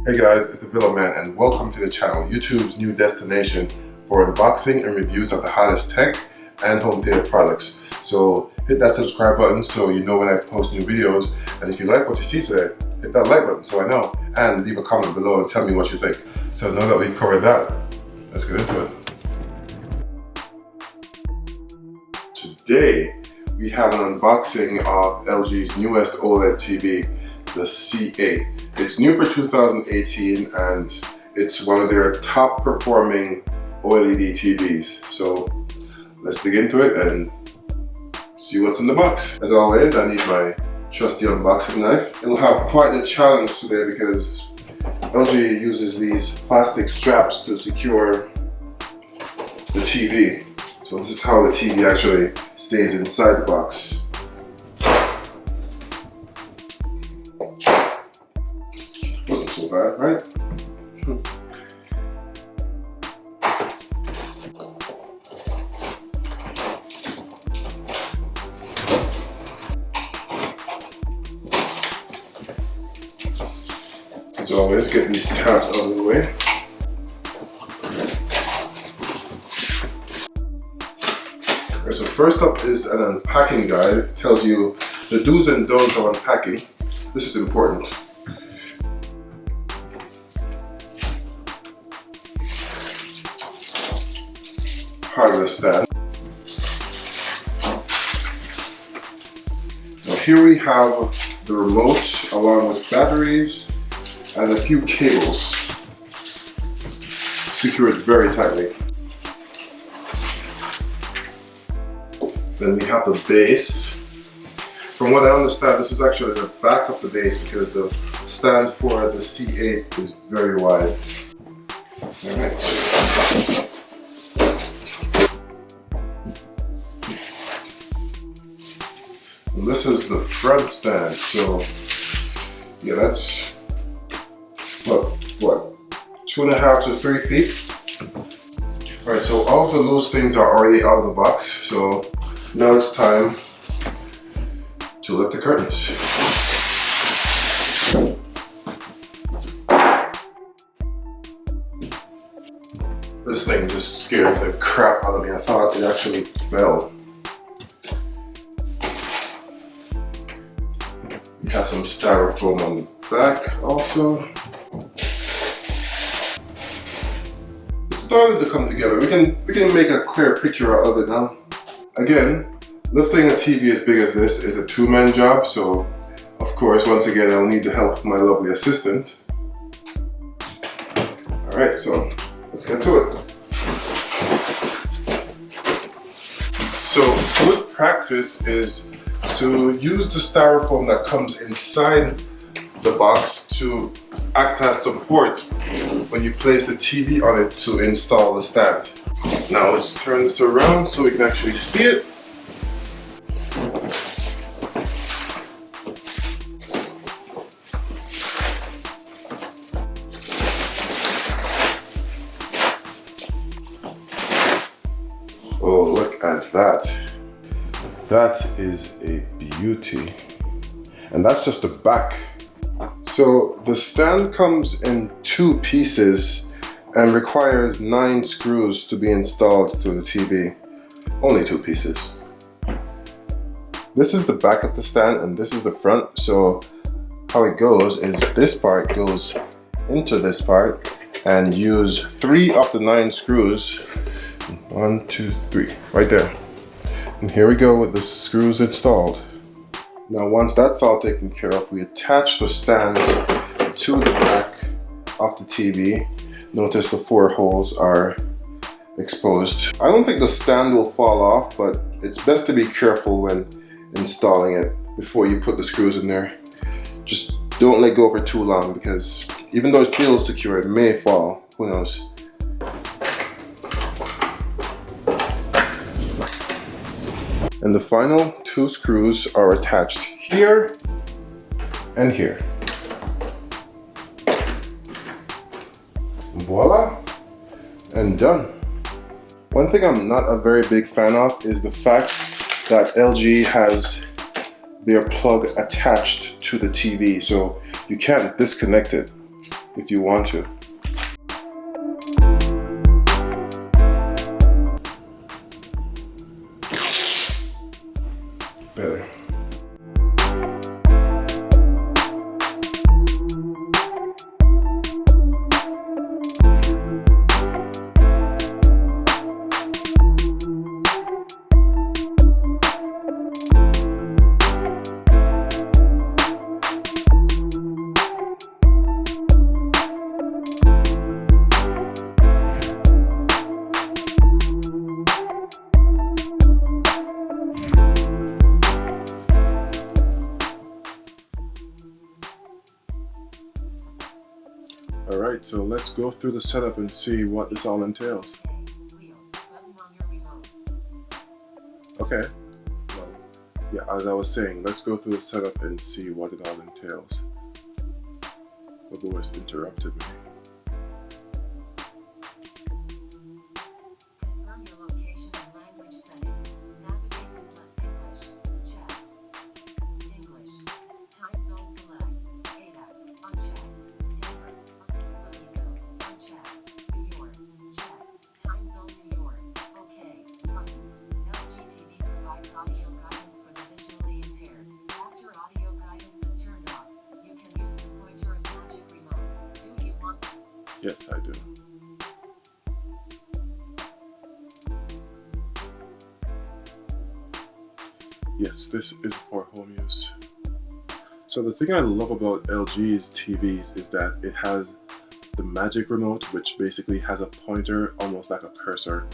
Hey guys, it's the Villa Man and welcome to the channel, YouTube's new destination for unboxing and reviews of the hottest tech and home theater products. So hit that subscribe button so you know when I post new videos, and if you like what you see today, hit that like button so I know, and leave a comment below and tell me what you think. So now that we've covered that, let's get into it. Today we have an unboxing of LG's newest OLED TV, the C8. It's new for 2018 and it's one of their top performing OLED TVs. So let's dig into it and see what's in the box. As always, I need my trusty unboxing knife. It'll have quite a challenge today because LG uses these plastic straps to secure the TV. So this is how the TV actually stays inside the box. Wasn't so bad, right? As always, get these tabs out of the way. So first up is an unpacking guide. It tells you the do's and don'ts of unpacking. This is important. Part of the stand. Now here we have the remote along with batteries and a few cables secured very tightly. Then we have the base. From what I understand, this is actually the back of the base because the stand for the C8 is very wide. Alright. And this is the front stand. So yeah, that's what 2.5 to 3 feet. Alright, so all of the loose things are already out of the box. So now it's time to lift the curtains. This thing just scared the crap out of me. I thought it actually fell. We have some styrofoam on the back also. It started to come together. We can make a clear picture of it now. Again, lifting a TV as big as this is a two-man job, so of course, once again, I'll need the help of my lovely assistant. Alright, so let's get to it. So good practice is to use the styrofoam that comes inside the box to act as support when you place the TV on it to install the stand. Now let's turn this around so we can actually see it. Oh, look at that. That is a beauty. And that's just the back. So the stand comes in 2 pieces and requires 9 screws to be installed to the TV. Only 2 pieces. This is the back of the stand and this is the front. So how it goes is this part goes into this part and use 3 of the 9 screws. 1, 2, 3, right there. And here we go with the screws installed. Now once that's all taken care of, we attach the stand to the back of the TV. Notice the 4 holes are exposed. I don't think the stand will fall off, but it's best to be careful when installing it before you put the screws in there. Just don't let go for too long because even though it feels secure, it may fall. Who knows? And the final 2 screws are attached here and here. Voila, and done. One thing I'm not a very big fan of is the fact that LG has their plug attached to the TV, so you can't disconnect it. if you want to. Better. Alright, so let's go through the setup and see what this all entails. Okay, well, yeah, as I was saying, let's go through the setup and see what it all entails. The voice interrupted me. Confirm your location and language settings. Navigate with English. Check. English. Time zone select. ADAC. Uncheck. Denver. Louisville. Uncheck. New York. Check. Time zone New York. OK. Button. LG TV provides audio guidance for the visually impaired. After audio guidance is turned off, you can use the pointer and magic remote. Do you want? Yes, I do. Yes, this is for home use. So the thing I love about LG's TVs is that it has the magic remote, which basically has a pointer almost like a cursor,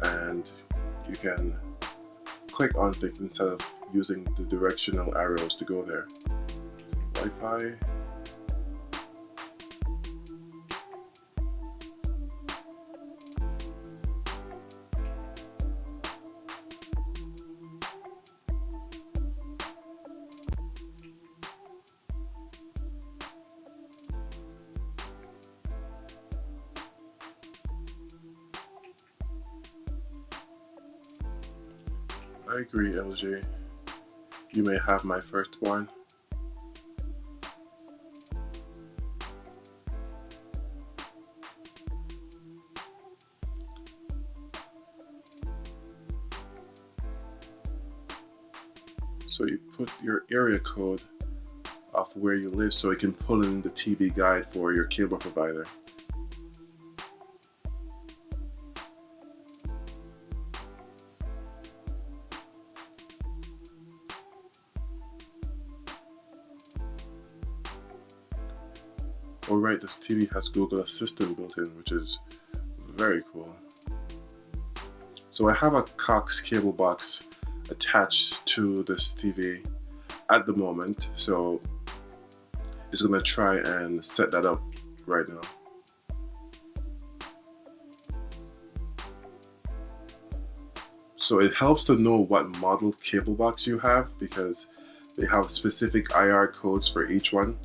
and you can click on things instead of using the directional arrows to go there. Wi-Fi. I agree, LG. You may have my firstborn. So you put your area code of where you live so it can pull in the TV guide for your cable provider. Alright, this TV has Google Assistant built in, which is very cool. So I have a Cox cable box attached to this TV at the moment, so it's going to try and set that up right now. So it helps to know what model cable box you have because they have specific IR codes for each one.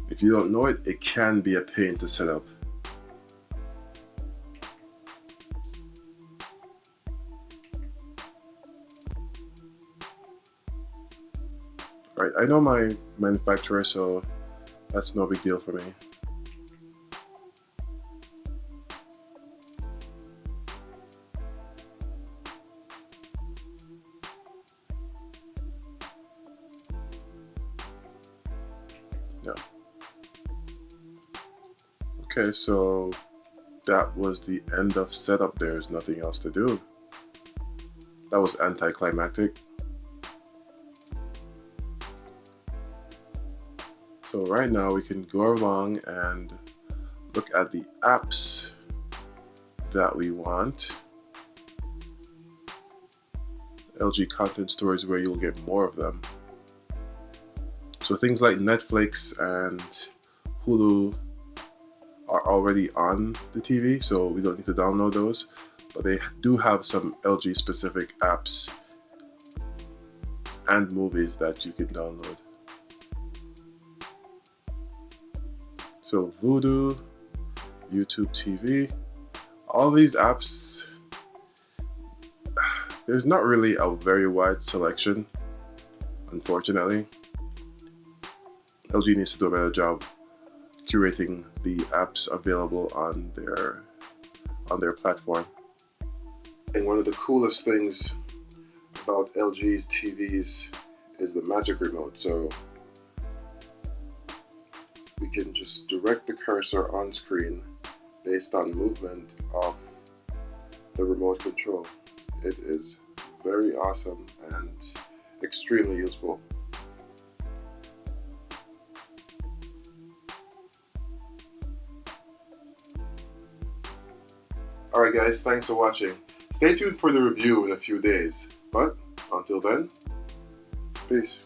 If you don't know it, it can be a pain to set up. Right, I know my manufacturer, so that's no big deal for me. Yeah. Okay, so that was the end of setup. There's nothing else to do. That was anticlimactic. So right now we can go along and look at the apps that we want. LG Content Store is where you'll get more of them. So things like Netflix and Hulu are already on the TV, so we don't need to download those. But they do have some LG specific apps and movies that you can download. So Vudu, YouTube TV, all these apps, there's not really a very wide selection, unfortunately. LG needs to do a better job curating the apps available on their platform. And one of the coolest things about LG's TVs is the magic remote. So we can just direct the cursor on screen based on movement of the remote control. It is very awesome and extremely useful. Alright guys, thanks for watching. Stay tuned for the review in a few days, but until then, peace.